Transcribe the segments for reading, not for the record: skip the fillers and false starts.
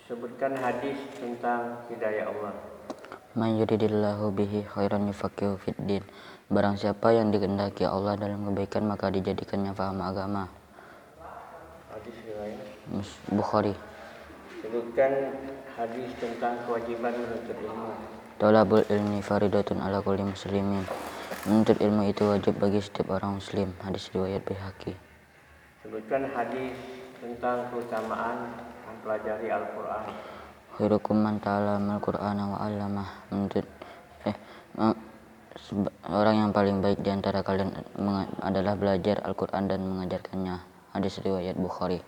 Sebutkan hadis tentang hidayah Allah. Man yuridillahu bihi khairan yufaqihu fiddin. Barang siapa yang dikehendaki Allah dalam kebaikan, maka dijadikannya faham agama. Hadis riwayat Bukhari. Sebutkan hadis tentang kewajiban menuntut ilmu. Thalabul ilmi faridatun ala kulli muslimin. Menuntut ilmu itu wajib bagi setiap orang muslim. Hadis riwayat Baihaqi. Sebutkan hadis tentang keutamaan mempelajari Al-Quran. Khairukum man ta'allamal Qur'ana wa 'allamah. Orang yang paling baik di antara kalian adalah belajar Al-Quran dan mengajarkannya. Hadis riwayat Bukhari.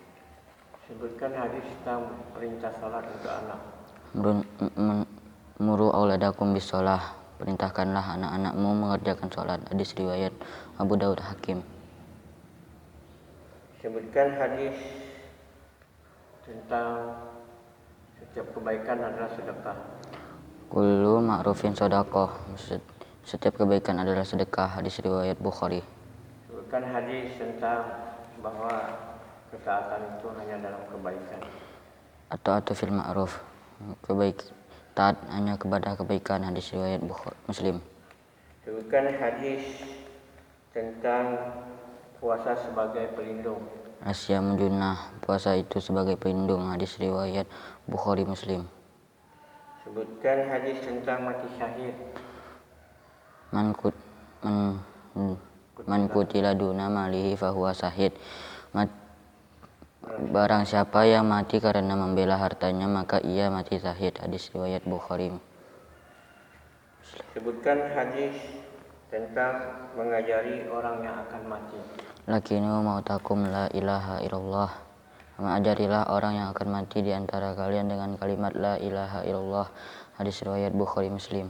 Sebutkan hadis tentang perintah salat untuk anak. Muru auladakum bisolah. Perintahkanlah anak-anakmu mengerjakan sholat. Hadis riwayat Abu Daud Hakim. Sebutkan hadis tentang setiap kebaikan adalah sedekah. Kullu ma'rufin shadaqah. Setiap kebaikan adalah sedekah. Hadis riwayat Bukhari. Sebutkan hadis tentang bahwa ketaatan itu hanya dalam kebaikan. Atau fil ma'ruf. Taat hanya kepada kebaikan. Hadis riwayat Muslim. Sebutkan hadis tentang puasa sebagai pelindung. Asyamu junnah. Puasa itu sebagai pelindung. Hadis riwayat Bukhari Muslim. Sebutkan hadis tentang mati syahid. Man kutila duna malihi fahuwa syahid. Barang siapa yang mati karena membela hartanya, maka ia mati syahid. Hadis riwayat Bukhari. Sebutkan hadis tentang mengajari orang yang akan mati. Lakinu mautakum la ilaha illallah. Mengajarilah orang yang akan mati di antara kalian dengan kalimat la ilaha illallah. Hadis riwayat Bukhari Muslim.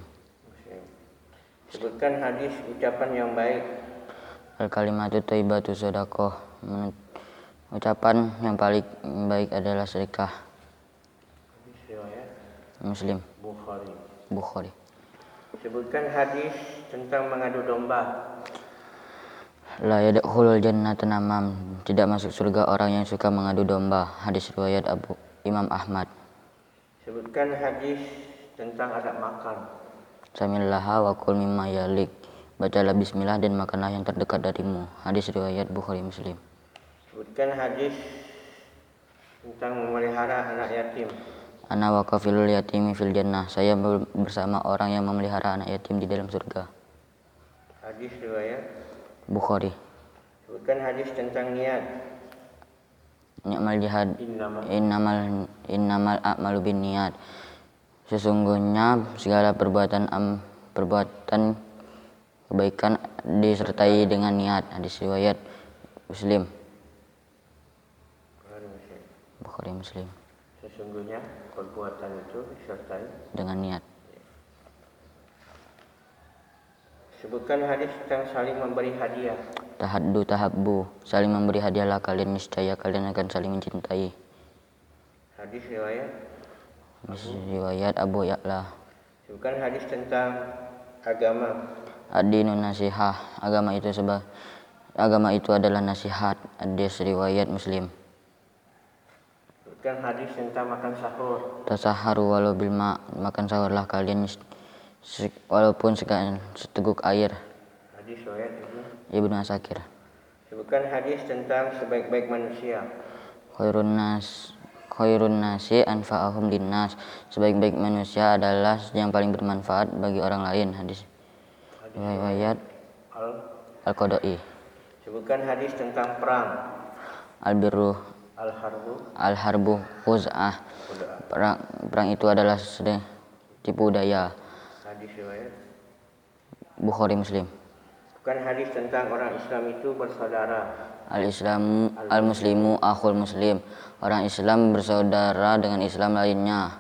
Sebutkan hadis ucapan yang baik. Al-kalimatu thayyibatu shadaqah. Ucapan yang paling baik adalah sedekah. Hadis riwayat Muslim. Bukhari. Sebutkan hadis tentang mengadu domba. La yadkhulul jannata namam. Tidak masuk surga orang yang suka mengadu domba. Hadis riwayat Imam Ahmad. Sebutkan hadis tentang adab makan. Samillaha wa kul mimma yalik. Bacalah bismillah dan makanlah yang terdekat darimu. Hadis riwayat Bukhari Muslim. Sebutkan hadis tentang memelihara anak yatim. Ana wa kafilul yatimi fil jannah. Saya bersama orang yang memelihara anak yatim di dalam surga. Hadis riwayat Bukhari. Sebutkan hadis tentang niat. Ni'mal jihad innamal a'malu binniyat. Sesungguhnya segala perbuatan kebaikan disertai dengan niat. Hadis riwayat Bukhari Muslim. Sesungguhnya perbuatan itu disertai dengan niat. Sebutkan hadis tentang saling memberi hadiah. Tahaddu tahabbu. Saling memberi hadiahlah kalian, niscaya kalian akan saling mencintai. Hadis riwayat Abu Ya'la. Sebutkan hadis tentang agama. Ad-dinu nasihah. Agama itu adalah nasihat. Hadis riwayat Muslim. Sebutkan hadis tentang makan sahur. Tasaharu walau bil ma. Makan sahurlah kalian walaupun seteguk air. Hadis riwayat Ibnu Asakir. Sebutkan hadis tentang sebaik-baik manusia. Khairun nasi anfa'ahum linnas. Sebaik-baik manusia adalah yang paling bermanfaat bagi orang lain. Hadis riwayat Al-Qadai. Sebutkan hadis tentang perang. Al-birru al-harbu khuz'ah. Perang itu adalah tipu daya. Hadis riwayat Bukhari Muslim. Bukan hadis tentang orang Islam itu bersaudara. Al-muslimu akhul muslim. Orang Islam bersaudara dengan Islam lainnya.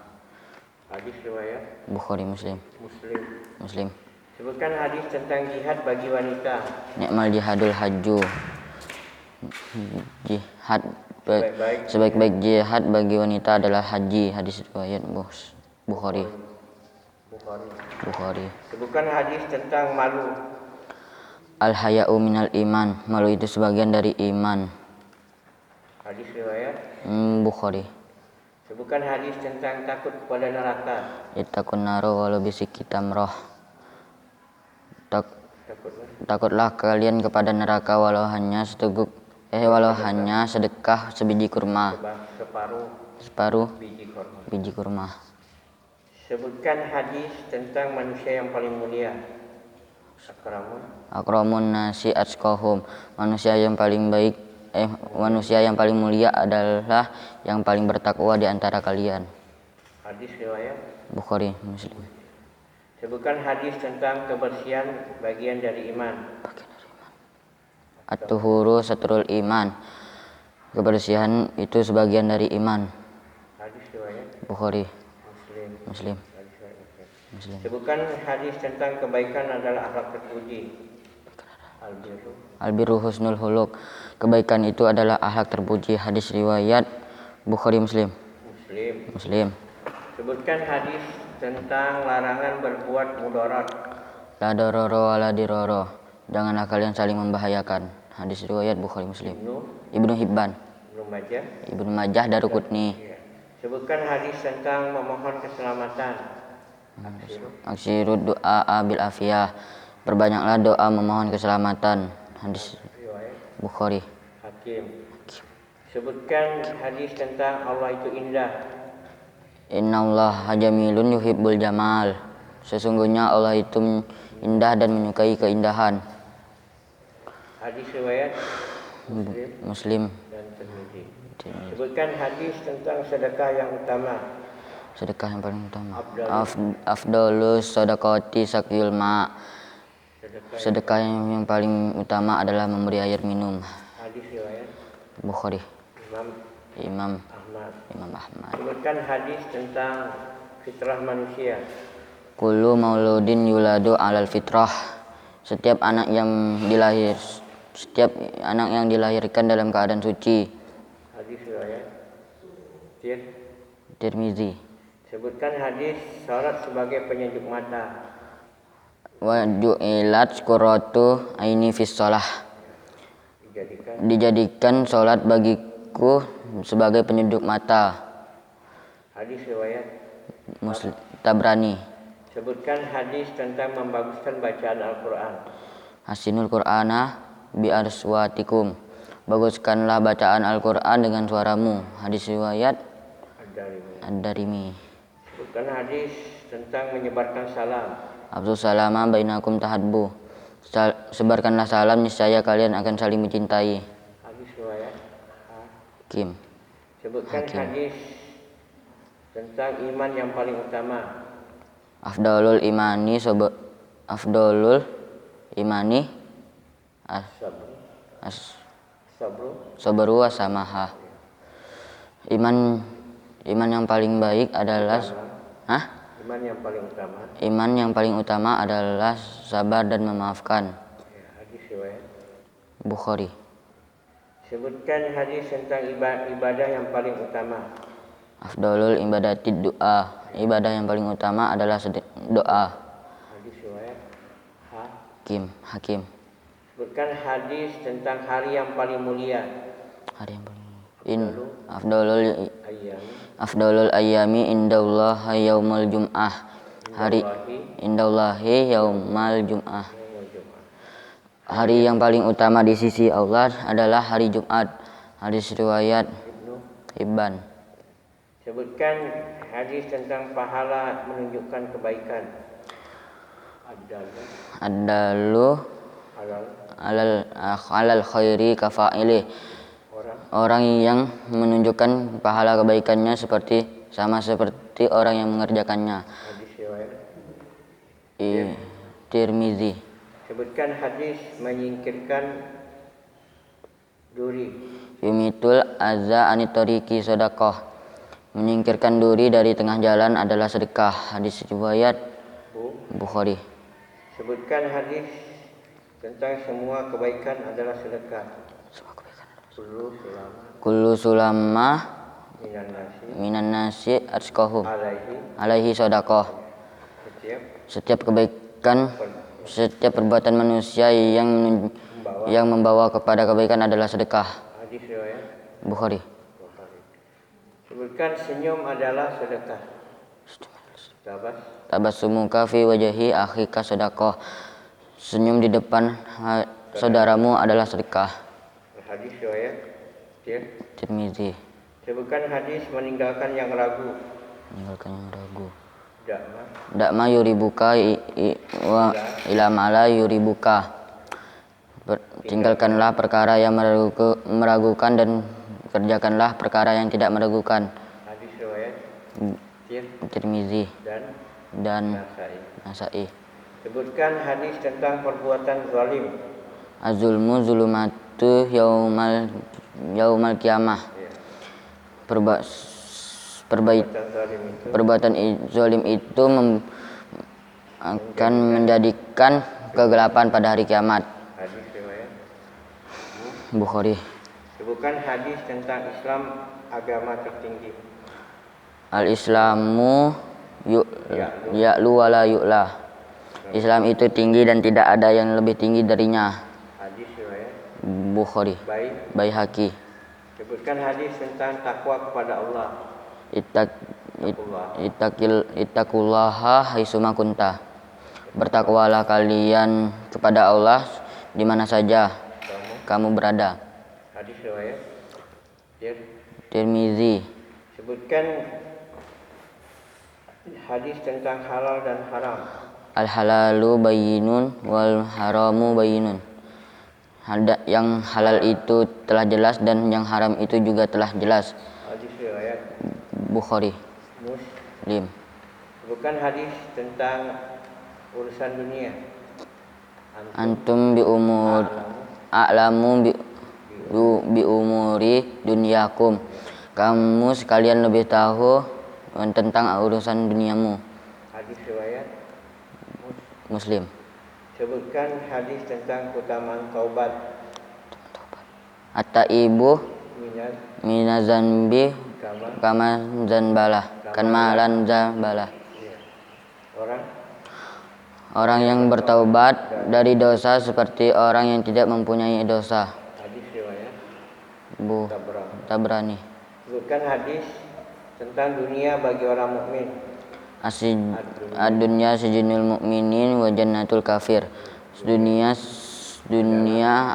Hadis riwayat Bukhari Muslim. Sebutkan hadis tentang jihad bagi wanita. Ni'mal jihadul hajju. Jihad sebaik-baik jihad bagi wanita adalah haji. Hadis riwayat Bukhari. Sebutkan hadis tentang malu. Al-haya'u minal iman. Malu itu sebagian dari iman. Hadis riwayat Bukhari. Sebutkan hadis tentang takut kepada neraka. Ittaqun naro walau bisiki tamroh. Takutlah Takutlah kalian kepada neraka walau hanya sedekah sebiji kurma, separuh biji kurma. biji kurma. Sebutkan hadis tentang manusia yang paling mulia. Akramun nasi atqahum. Manusia yang paling mulia adalah yang paling bertakwa di antara kalian. Hadis riwayat Bukhari, Muslim. Sebutkan hadis tentang kebersihan bagian dari iman. At-tuhuru satrul iman. Kebersihan itu sebagian dari iman. Hadis riwayat Bukhari, Muslim. Muslim. Sebutkan hadis tentang kebaikan adalah akhlak terpuji. Albirru husnul huluk. Kebaikan itu adalah akhlak terpuji. Hadis riwayat Bukhari, Muslim. Sebutkan hadis tentang larangan berbuat mudarat. La darara wa la dirara. Janganlah kalian saling membahayakan. Hadis riwayat Bukhari, Muslim. Ibnu Hibban, Ibnu Majah, Daruqutni. Sebutkan hadis tentang memohon keselamatan. Aksirud du'a bil afiyah. Perbanyaklah doa memohon keselamatan. Hadis Bukhari. Hakim. Sebutkan hadis tentang Allah itu indah. Innallaha jamilun yuhibbul jamal. Sesungguhnya Allah itu indah dan menyukai keindahan. Hadis riwayat Muslim dan Tirmidzi. Sebutkan hadis tentang sedekah yang utama. Sedekah yang paling utama. Afdalus sadaqati sakyul ma. Sedekah yang paling utama adalah memberi air minum. Hadis riwayat Bukhari. Imam Ahmad. Sebutkan hadis tentang fitrah manusia. Kullu mauludin yuladu alal fitrah. Setiap anak yang dilahirkan dalam keadaan suci. Hadis riwayat Tirmizi. Sebutkan hadis salat sebagai penyejuk mata. Wa ju'ilat qurratu aini fis shalah. Dijadikan salat bagiku sebagai penyejuk mata. Hadis riwayat Muslim Tabrani. Sebutkan hadis tentang membaguskan bacaan Al-Quran. Hasinul Qur'ana bi arswatikum. Baguskanlah bacaan Al-Quran dengan suaramu. Hadis riwayat Ad-Darimi. Sebutkan hadis tentang menyebarkan salam. Abdul salama bainakum tahadbu. Sebarkanlah salam, niscaya kalian akan saling mencintai. Hadis riwayat Hakim. Sebutkan hadis tentang iman yang paling utama. Afdalul imani sabru wasamaha. Iman yang paling baik adalah Iman yang paling utama adalah sabar dan memaafkan. Hadis riwayat Bukhari. Sebutkan hadis tentang ibadah yang paling utama. Afdalul ibadati doa. Ibadah yang paling utama adalah doa. Hadis riwayat Hakim. Sebutkan hadis tentang hari yang paling mulia. Hari yang paling Afdalul ayyami indallah yaumul jum'ah. Indallahi yaumal jum'ah. Hari yang paling utama di sisi Allah adalah hari Jumat. Hadis riwayat Hibban. Sebutkan hadis tentang pahala menunjukkan kebaikan. Adalu alal khairi kafa'ili. Orang yang menunjukkan pahala kebaikannya sama seperti orang yang mengerjakannya. Hadis riwayat Tirmizi. Sebutkan hadis menyingkirkan duri. Yumitul azza anitoriki sedekah. Menyingkirkan duri dari tengah jalan adalah sedekah. Hadis riwayat Bukhari. Sebutkan hadis tentang semua kebaikan adalah sedekah. Kullu sulama minan nasi atqahum alaihi sedekah. Setiap kebaikan, setiap perbuatan manusia yang membawa kepada kebaikan adalah sedekah. Hadis riwayat Bukhari. Sebutkan senyum adalah sedekah. Tabassumuka fi wajhi akhika sedekah. Senyum di depan saudaramu adalah sedekah. Hadis riwayat Tirmizi. Sebutkan hadis meninggalkan yang ragu. Meninggalkan yang ragu. Dakma yuribuka wa ila mala yuribuka. Tinggalkanlah perkara yang meragukan dan kerjakanlah perkara yang tidak meragukan. Hadis riwayat Tirmizi dan Nasa'i. Sebutkan hadis tentang perbuatan zalim. Az-zulmu zulumatu yaumal kiamah. Perbuatan zalim itu akan menjadikan kegelapan pada hari kiamat. Hadis riwayat Bukhari. Sebutkan hadis tentang Islam agama tertinggi. Al-Islamu ya'lu wa la yu'la. Islam itu tinggi dan tidak ada yang lebih tinggi darinya. Hadis riwayat Bukhari. Baihaqi. Sebutkan hadis tentang takwa kepada Allah. Ittaqullaha haitsuma kunta. Bertakwalah kalian kepada Allah di mana saja kamu berada. Hadis riwayat Tirmizi. Sebutkan hadis tentang halal dan haram. Al-halalu bayyinun wal haramu bayyinun. Yang halal itu telah jelas dan yang haram itu juga telah jelas. Hadis riwayat Bukhari. Muslim. Sebutkan hadis tentang urusan dunia. Antum bi umur a'lamu bi umuri dunyakum. Kamu sekalian lebih tahu tentang urusan duniamu. Hadis riwayat Muslim. Sebutkan hadis tentang keutamaan taubat. At-taibu minazanbi kama zanbalah. Kamalan zanbalah. Orang yang bertaubat dari dosa seperti orang yang tidak mempunyai dosa. Hadis riwayat Tabrani. Sebutkan hadis tentang dunia bagi orang mukmin. Ad-dunya sijinul mu'minin wa jannatul kafir. Dunia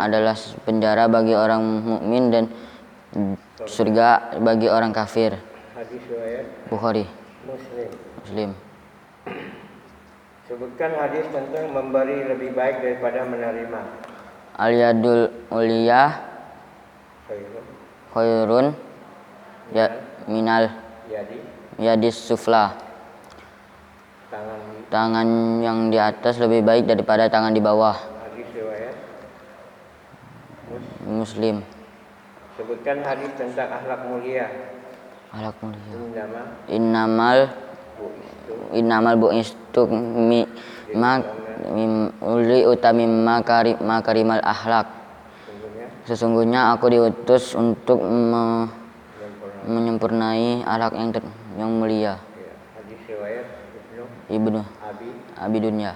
adalah penjara bagi orang mukmin dan surga bagi orang kafir. Hadis riwayat Bukhari. Muslim. Sebutkan hadis tentang memberi lebih baik daripada menerima. Al-yadul uliyah khairun minal yadis sufla. Tangan yang di atas lebih baik daripada tangan di bawah. Hadis riwayat Muslim. Sebutkan hadis tentang akhlak mulia. Innamal bu'istu uli utami makarimal akhlak. Sesungguhnya aku diutus untuk menyempurnai akhlak yang mulia. Hadis riwayat Ibnu Abi Dunya.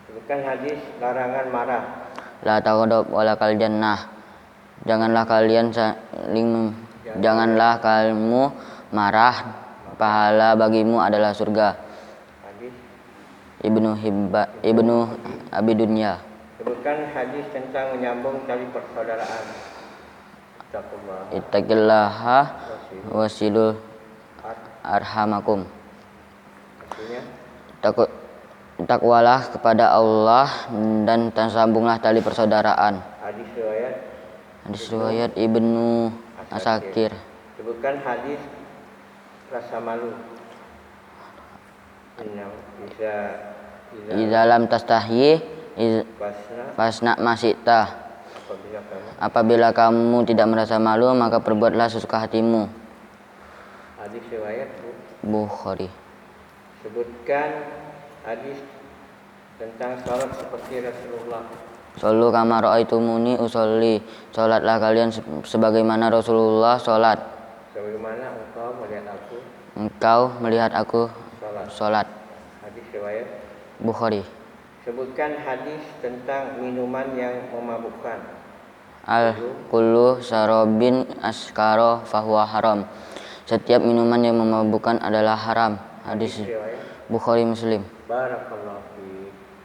Sebutkan hadis larangan marah. La taghdab walakal jannah. Janganlah kamu marah, pahala bagimu adalah surga. Hadis Ibnu Abi Dunya. Sebutkan hadis tentang menyambung tali persaudaraan. Ittaqillaha wasilul arhamakum. Artinya Takwalah kepada Allah dan sambunglah tali persaudaraan. Hadis riwayat Ibnu Asakir. Sebutkan hadis rasa malu. Idza lam tastahi fasna masita. Apabila kamu tidak merasa malu, maka perbuatlah sesuka hatimu. Hadis riwayat Bukhari. Sebutkan hadis tentang salat seperti Rasulullah. Sallu kama ra'aitumuni usolli. Salatlah kalian sebagaimana Rasulullah salat. Sebagaimana engkau melihat aku salat. Hadis riwayat Bukhari. Sebutkan hadis tentang minuman yang memabukkan. Al kullu sarobin askaro fahuwa haram. Setiap minuman yang memabukkan adalah haram. Hadis Riwayat Bukhari Muslim. Barakallahu fiik.